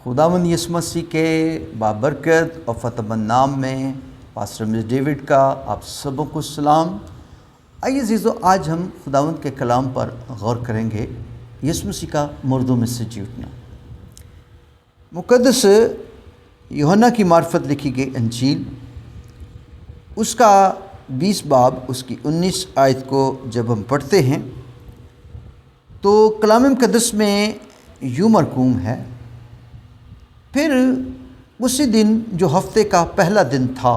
خداوند یسوع مسیح کے بابرکت اور فتحمند نام میں پاسٹر مس ڈیوڈ کا آپ سبوں کو سلام۔ آئیے عزیزو، آج ہم خداوند کے کلام پر غور کریں گے، یسوع مسیح کا مردوں میں سے جی اٹھنا۔ مقدس یوحنا کی معرفت لکھی گئی انجیل، اس کا 20 باب اس کی 19 آیت کو جب ہم پڑھتے ہیں تو کلام مقدس میں یوں مرقوم ہے، پھر اسی دن جو ہفتے کا پہلا دن تھا،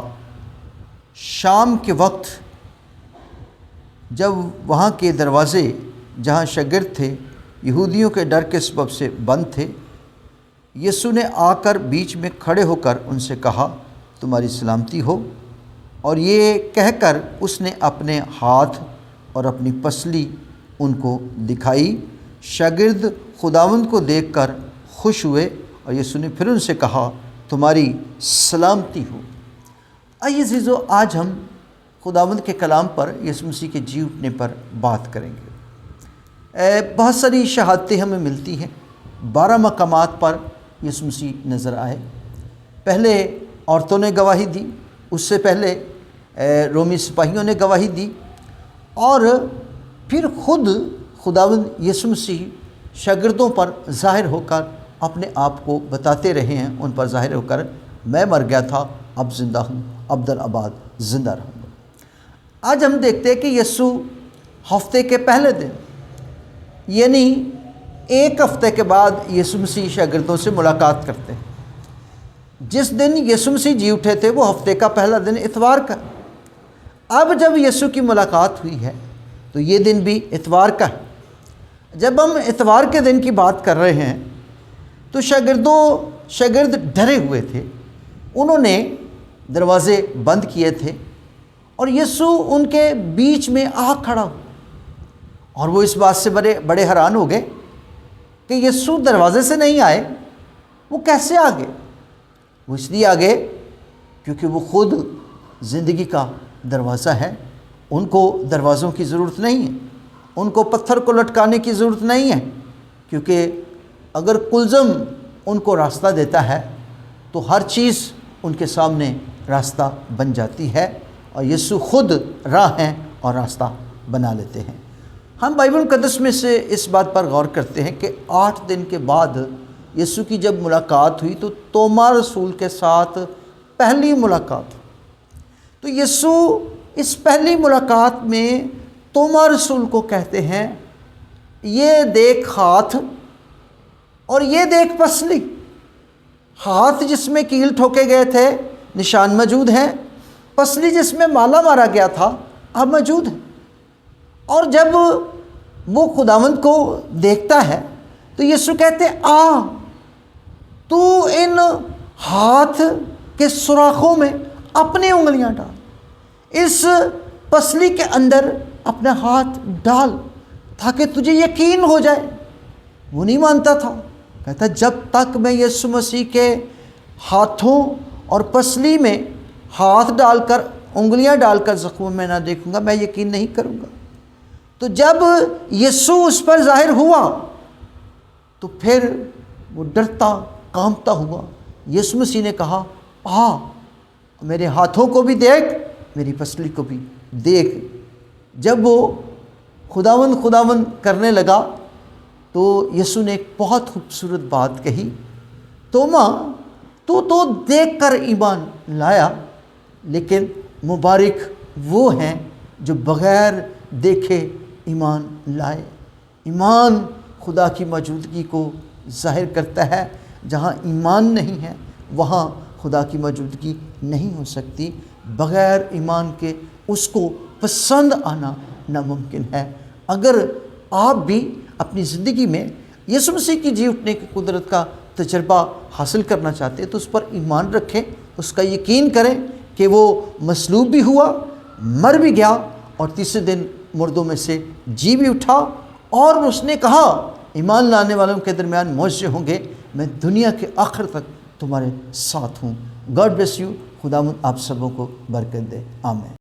شام کے وقت جب وہاں کے دروازے جہاں شاگرد تھے یہودیوں کے ڈر کے سبب سے بند تھے، یسوع نے آ کر بیچ میں کھڑے ہو کر ان سے کہا، تمہاری سلامتی ہو، اور یہ کہہ کر اس نے اپنے ہاتھ اور اپنی پسلی ان کو دکھائی۔ شاگرد خداوند کو دیکھ کر خوش ہوئے، اور یسوع نے پھر ان سے کہا، تمہاری سلامتی ہو۔ آئیے عزیزو، آج ہم خداوند کے کلام پر، یسوع مسیح کے جی اٹھنے پر بات کریں گے۔ بہت ساری شہادتیں ہمیں ملتی ہیں، 12 مقامات پر یسوع مسیح نظر آئے۔ پہلے عورتوں نے گواہی دی، اس سے پہلے رومی سپاہیوں نے گواہی دی، اور پھر خود خداوند یسوع مسیح شاگردوں پر ظاہر ہو کر اپنے آپ کو بتاتے رہے ہیں، ان پر ظاہر ہو کر، میں مر گیا تھا، اب زندہ ہوں، ابدالآباد زندہ رہوں گا۔ آج ہم دیکھتے ہیں کہ یسوع ہفتے کے پہلے دن، یعنی ایک ہفتے کے بعد یسوع مسیح شاگردوں سے ملاقات کرتے ہیں۔ جس دن یسوع مسیح جی اٹھے تھے وہ ہفتے کا پہلا دن اتوار کا۔ اب جب یسوع کی ملاقات ہوئی ہے تو یہ دن بھی اتوار کا ہے۔ جب ہم اتوار کے دن کی بات کر رہے ہیں تو شاگرد ڈرے ہوئے تھے، انہوں نے دروازے بند کیے تھے، اور یسوع ان کے بیچ میں آ کھڑا ہوا، اور وہ اس بات سے بڑے حیران ہو گئے کہ یسوع دروازے سے نہیں آئے، وہ کیسے آ گئے؟ وہ اس لیے آ گئے کیونکہ وہ خود زندگی کا دروازہ ہے۔ ان کو دروازوں کی ضرورت نہیں ہے، ان کو پتھر کو لٹکانے کی ضرورت نہیں ہے، کیونکہ اگر کلزم ان کو راستہ دیتا ہے تو ہر چیز ان کے سامنے راستہ بن جاتی ہے، اور یسوع خود راہ ہیں اور راستہ بنا لیتے ہیں۔ ہم بائبل مقدس میں سے اس بات پر غور کرتے ہیں کہ 8 دن کے بعد یسوع کی جب ملاقات ہوئی تو توما رسول کے ساتھ پہلی ملاقات ہوئی۔ تو یسوع اس پہلی ملاقات میں توما رسول کو کہتے ہیں، یہ دیکھ ہاتھ اور یہ دیکھ پسلی۔ ہاتھ جس میں کیل ٹھوکے گئے تھے نشان موجود ہیں، پسلی جس میں مالا مارا گیا تھا اب موجود ہے۔ اور جب وہ خداوند کو دیکھتا ہے تو یسوع کہتے، آ تو ان ہاتھ کے سوراخوں میں اپنی انگلیاں ڈال، اس پسلی کے اندر اپنا ہاتھ ڈال تاکہ تجھے یقین ہو جائے۔ وہ نہیں مانتا تھا، کہتا جب تک میں یسوع مسیح کے ہاتھوں اور پسلی میں ہاتھ ڈال کر، انگلیاں ڈال کر زخموں میں نہ دیکھوں گا، میں یقین نہیں کروں گا۔ تو جب یسوع اس پر ظاہر ہوا تو پھر وہ ڈرتا کانپتا ہوا، یسوع مسیح نے کہا، آ میرے ہاتھوں کو بھی دیکھ، میری پسلی کو بھی دیکھ۔ جب وہ خداوند کرنے لگا تو یسوع نے ایک بہت خوبصورت بات کہی، توما تو دیکھ کر ایمان لایا، لیکن مبارک وہ ہیں جو بغیر دیکھے ایمان لائے۔ ایمان خدا کی موجودگی کو ظاہر کرتا ہے، جہاں ایمان نہیں ہے وہاں خدا کی موجودگی نہیں ہو سکتی۔ بغیر ایمان کے اس کو پسند آنا ناممکن ہے۔ اگر آپ بھی اپنی زندگی میں یسوع مسیح کی جی اٹھنے کی قدرت کا تجربہ حاصل کرنا چاہتے ہیں تو اس پر ایمان رکھیں، اس کا یقین کریں کہ وہ مصلوب بھی ہوا، مر بھی گیا، اور تیسرے دن مردوں میں سے جی بھی اٹھا، اور اس نے کہا، ایمان لانے والوں کے درمیان معجزے ہوں گے، میں دنیا کے آخر تک تمہارے ساتھ ہوں۔ God bless you. خداوند آپ سبوں کو برکت دے، آمین۔